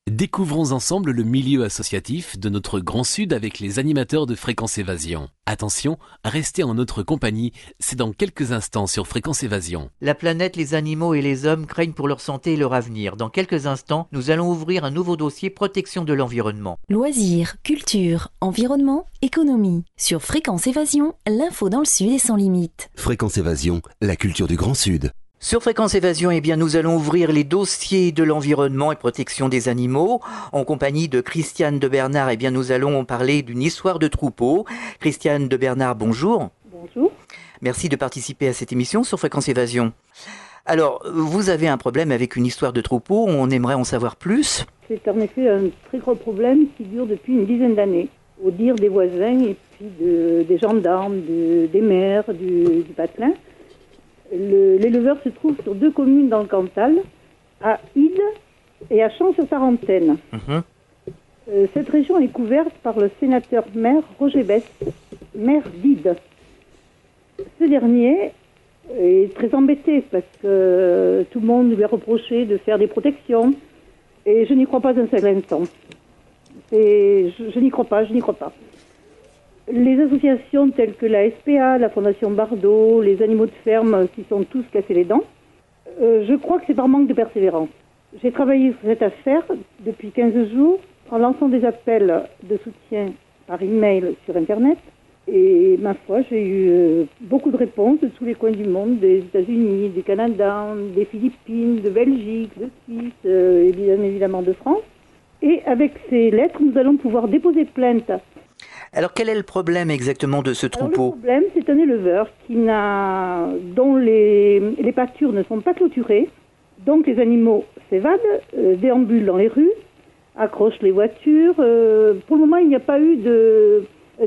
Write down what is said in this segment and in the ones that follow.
Découvrons ensemble le milieu associatif de notre Grand Sud avec les animateurs de Fréquence Évasion. Attention, restez en notre compagnie, c'est dans quelques instants sur Fréquence Évasion. La planète, les animaux et les hommes craignent pour leur santé et leur avenir. Dans quelques instants, nous allons ouvrir un nouveau dossier protection de l'environnement. Loisirs, culture, environnement, économie. Sur Fréquence Évasion, l'info dans le Sud est sans limite. Fréquence Évasion, la culture du Grand Sud. Sur Fréquence Évasion, nous allons ouvrir les dossiers de l'environnement et protection des animaux. En compagnie de Christiane de Bernard, nous allons parler d'une histoire de troupeau. Christiane de Bernard, bonjour. Bonjour. Merci de participer à cette émission sur Fréquence Évasion. Alors, vous avez un problème avec une histoire de troupeau, on aimerait en savoir plus. C'est en effet un très gros problème qui dure depuis une dizaine d'années. Au dire des voisins et puis des gendarmes, des maires, du patelin. L'éleveur se trouve sur 2 communes dans le Cantal, à Ide et à Champs-sur-Tarentaine. Cette région est couverte par le sénateur-maire Roger Besse, maire d'Ide. Ce dernier est très embêté parce que tout le monde lui a reproché de faire des protections et je n'y crois pas un seul instant. Je n'y crois pas. Les associations telles que la SPA, la Fondation Bardot, les animaux de ferme s'y sont tous cassés les dents. Je crois que c'est par manque de persévérance. J'ai travaillé sur cette affaire depuis 15 jours en lançant des appels de soutien par email sur Internet. Et ma foi, j'ai eu beaucoup de réponses de tous les coins du monde, des États-Unis, du Canada, des Philippines, de Belgique, de Suisse et bien évidemment de France. Et avec ces lettres, nous allons pouvoir déposer plainte. Alors, quel est le problème exactement de ce troupeau ? Le problème, c'est un éleveur dont les pâtures ne sont pas clôturées. Donc, les animaux s'évadent, déambulent dans les rues, accrochent les voitures. Pour le moment, il n'y a pas eu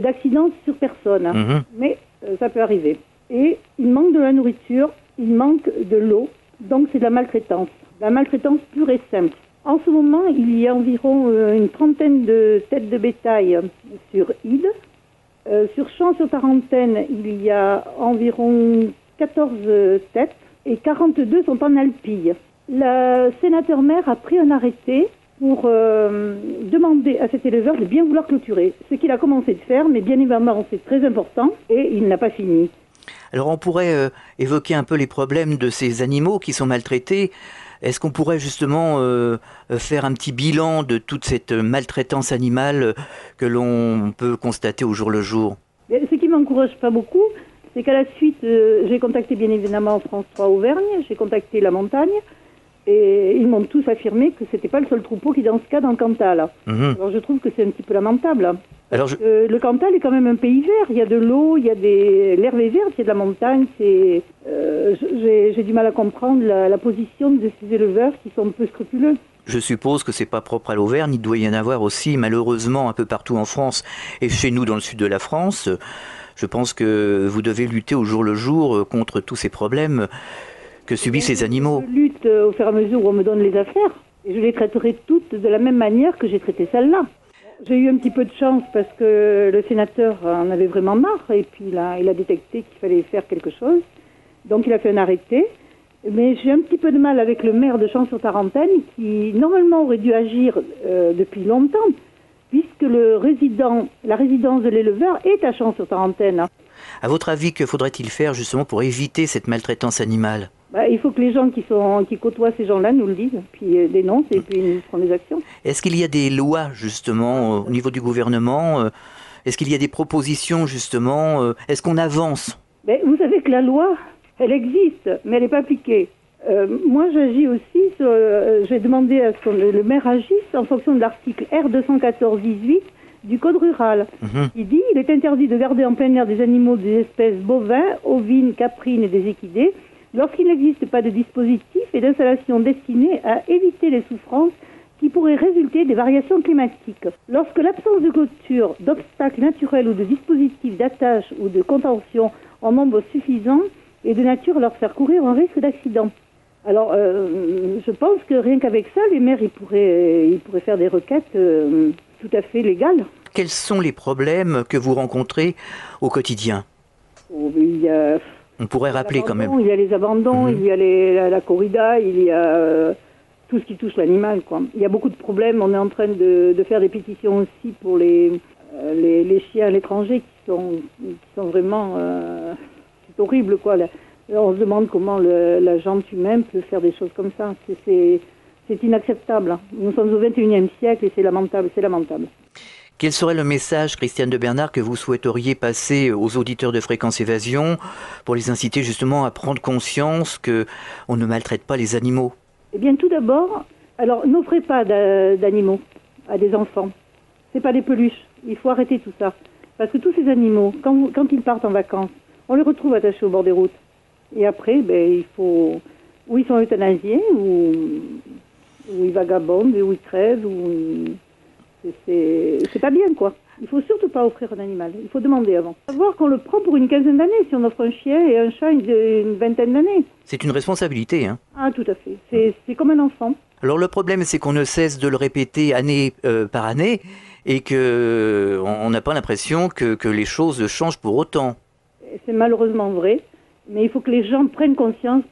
d'accident sur personne. Mais ça peut arriver. Et il manque de la nourriture, il manque de l'eau. Donc, c'est de la maltraitance. La maltraitance pure et simple. En ce moment, il y a environ une trentaine de têtes de bétail sur Ide. Sur Champs-sur-Tarentaine, il y a environ 14 têtes et 42 sont en alpille. Le sénateur-maire a pris un arrêté pour demander à cet éleveur de bien vouloir clôturer. Ce qu'il a commencé de faire, mais bien évidemment, c'est très important et il n'a pas fini. Alors, on pourrait évoquer un peu les problèmes de ces animaux qui sont maltraités. Est-ce qu'on pourrait justement faire un petit bilan de toute cette maltraitance animale que l'on peut constater au jour le jour ? Ce qui ne m'encourage pas beaucoup, c'est qu'à la suite, j'ai contacté bien évidemment France 3 Auvergne, j'ai contacté la montagne, et ils m'ont tous affirmé que c'était pas le seul troupeau qui est dans ce cas dans le Cantal. Alors je trouve que c'est un petit peu lamentable. Le Cantal est quand même un pays vert, il y a de l'eau, il y a l'herbe est verte, il y a de la montagne. J'ai du mal à comprendre la position de ces éleveurs qui sont peu scrupuleux. Je suppose que c'est pas propre à l'Auvergne, il doit y en avoir aussi malheureusement un peu partout en France et chez nous dans le sud de la France. Je pense que vous devez lutter au jour le jour contre tous ces problèmes que subissent ces animaux. Je lutte au fur et à mesure où on me donne les affaires et je les traiterai toutes de la même manière que j'ai traité celle-là. J'ai eu un petit peu de chance parce que le sénateur en avait vraiment marre et puis il a détecté qu'il fallait faire quelque chose. Donc il a fait un arrêté. Mais j'ai un petit peu de mal avec le maire de Champs-sur-Tarentaine qui normalement aurait dû agir depuis longtemps puisque la résidence de l'éleveur est à Champs-sur-Tarentaine. À votre avis, que faudrait-il faire justement pour éviter cette maltraitance animale ? Il faut que les gens qui côtoient ces gens-là nous le disent, puis dénoncent et puis nous ferons des actions. Est-ce qu'il y a des lois justement au niveau du gouvernement ? Est-ce qu'il y a des propositions justement ? Est-ce qu'on avance ? Vous savez que la loi, elle existe, mais elle n'est pas appliquée. Moi, j'agis aussi, j'ai demandé à ce que le maire agisse en fonction de l'article R214-18 du Code rural. Il dit il est interdit de garder en plein air des animaux des espèces bovins, ovines, caprines et des équidés lorsqu'il n'existe pas de dispositif et d'installation destinés à éviter les souffrances qui pourraient résulter des variations climatiques. Lorsque l'absence de clôture, d'obstacles naturels ou de dispositifs d'attache ou de contention en nombre suffisant est de nature à leur faire courir un risque d'accident. Alors, je pense que rien qu'avec ça, les maires ils pourraient faire des requêtes tout à fait légales. Quels sont les problèmes que vous rencontrez au quotidien ? On pourrait rappeler quand même. Il y a les abandons, il y a la corrida, il y a tout ce qui touche l'animal, quoi. Il y a beaucoup de problèmes. On est en train de faire des pétitions aussi pour les chiens à l'étranger qui sont vraiment... c'est horrible, quoi. On se demande comment la gente humaine peut faire des choses comme ça. C'est inacceptable. Nous sommes au XXIe siècle et c'est lamentable, Quel serait le message, Christiane de Bernard, que vous souhaiteriez passer aux auditeurs de Fréquence Évasion pour les inciter justement à prendre conscience qu'on ne maltraite pas les animaux? Eh bien, tout d'abord, alors n'offrez pas d'animaux à des enfants. C'est pas des peluches. Il faut arrêter tout ça. Parce que tous ces animaux, quand ils partent en vacances, on les retrouve attachés au bord des routes. Et après, il faut... Ou ils sont euthanasiés, ou ils vagabondent, ou ils crèvent, c'est pas bien, quoi. Il faut surtout pas offrir un animal. Il faut demander avant. Savoir qu'on le prend pour une quinzaine d'années, si on offre un chien et un chat une vingtaine d'années. C'est une responsabilité, hein? Ah, tout à fait. C'est comme un enfant. Alors le problème, c'est qu'on ne cesse de le répéter année par année et qu'on n'a pas l'impression que les choses changent pour autant. C'est malheureusement vrai, mais il faut que les gens prennent conscience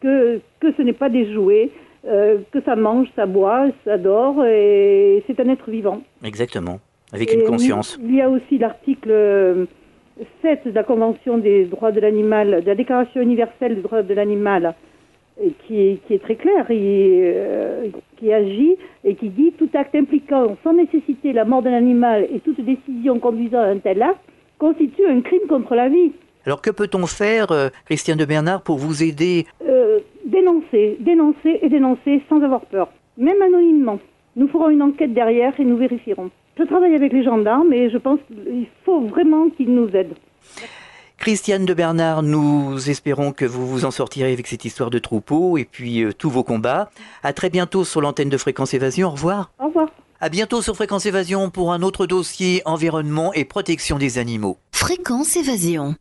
que ce n'est pas des jouets, que ça mange, ça boit, ça dort, et c'est un être vivant. Exactement, avec une conscience. Il y a aussi l'article 7 de la Convention des droits de l'animal, de la Déclaration universelle des droits de l'animal, qui est très clair, qui agit et qui dit « Tout acte impliquant sans nécessité la mort d'un animal et toute décision conduisant à un tel acte constitue un crime contre la vie ». Alors que peut-on faire, Christiane de Bernard, pour vous aider? Dénoncer sans avoir peur, même anonymement. Nous ferons une enquête derrière et nous vérifierons. Je travaille avec les gendarmes et je pense qu'il faut vraiment qu'ils nous aident. Christiane de Bernard, nous espérons que vous vous en sortirez avec cette histoire de troupeau et puis tous vos combats. À très bientôt sur l'antenne de Fréquence Évasion. Au revoir. Au revoir. À bientôt sur Fréquence Évasion pour un autre dossier environnement et protection des animaux. Fréquence Évasion.